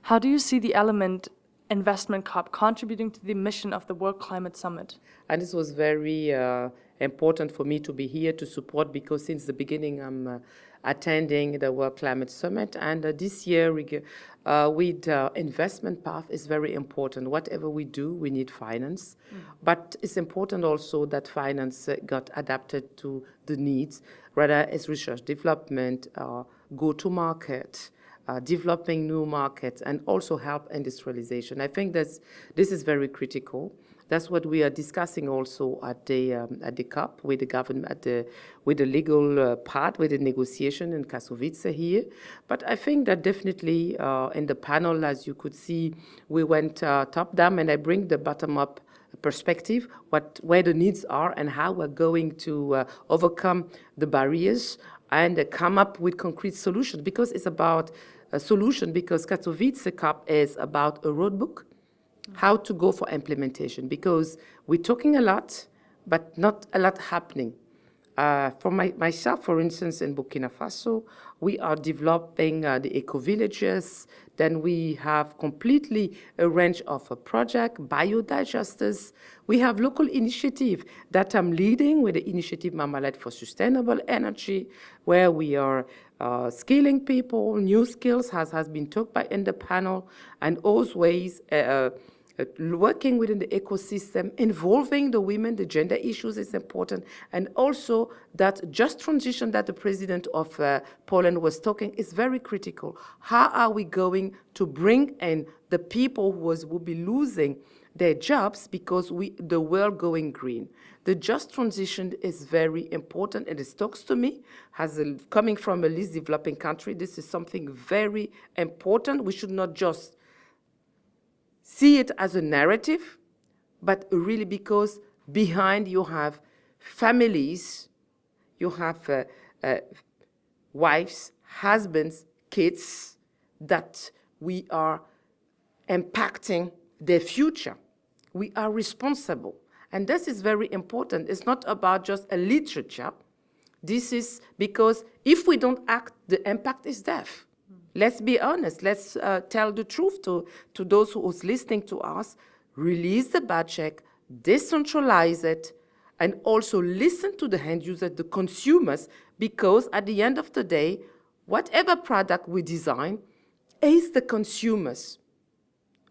How do you see the element Investment COP contributing to the mission of the World Climate Summit? And this was very important for me to be here to support, because since the beginning I'm attending the World Climate Summit, and this year with investment path is very important. Whatever we do, we need finance, but it's important also that finance got adapted to the needs, whether it's research development, go-to-market, developing new markets, and also help industrialization. I think this is very critical. That's what we are discussing also at the COP with the government, with the legal part, with the negotiation in Katowice here. But I think that definitely in the panel, as you could see, we went top down, and I bring the bottom up perspective, where the needs are and how we're going to overcome the barriers and come up with concrete solutions, because it's about a solution, because Katowice COP is about a roadbook, how to go for implementation, because we're talking a lot, but not a lot happening. For myself, for instance, in Burkina Faso, we are developing the eco-villages. Then we have completely a range of a project, biodigesters. We have local initiative that I'm leading with the initiative Mamalet for Sustainable Energy, where we are skilling people, new skills, has been talked about in the panel, and always working within the ecosystem, involving the women, the gender issues is important, and also that just transition that the president of Poland was talking is very critical. How are we going to bring in the people who will be losing their jobs because the world going green? The just transition is very important, and it talks to me, coming from a least developing country, this is something very important. We should not just see it as a narrative, but really because behind you have families, you have wives, husbands, kids, that we are impacting their future. We are responsible. And this is very important. It's not about just a literature. This is because if we don't act, the impact is death. Let's be honest. Let's tell the truth to those who are listening to us. Release the budget, decentralize it, and also listen to the end user, the consumers, because at the end of the day, whatever product we design is the consumers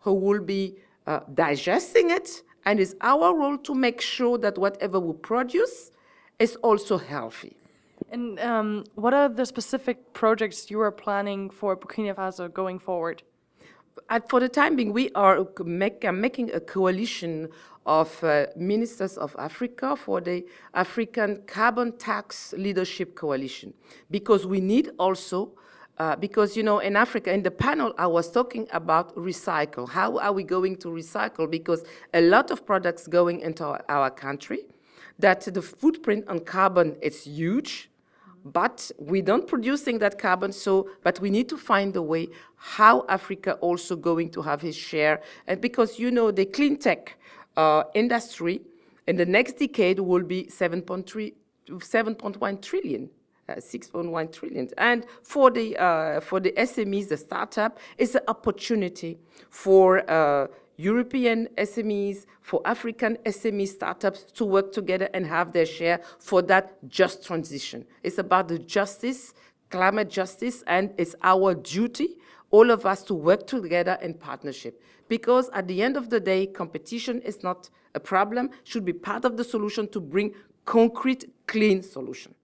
who will be digesting it, and it's our role to make sure that whatever we produce is also healthy. And what are the specific projects you are planning for Burkina Faso going forward? For the time being, we are making a coalition of ministers of Africa for the African Carbon Tax Leadership Coalition, because we need also, because, you know, in Africa, in the panel, I was talking about recycle. How are we going to recycle? Because a lot of products going into our country, that the footprint on carbon is huge, but we don't producing that carbon, but we need to find a way how Africa also going to have his share. And because, you know, the clean tech industry in the next decade will be 7.1 trillion. 6.1 trillion. And for the SMEs, the startup, is an opportunity for European SMEs, for African SME startups to work together and have their share for that just transition. It's about the justice, climate justice, and it's our duty, all of us, to work together in partnership. Because at the end of the day, competition is not a problem, should be part of the solution to bring concrete, clean solution.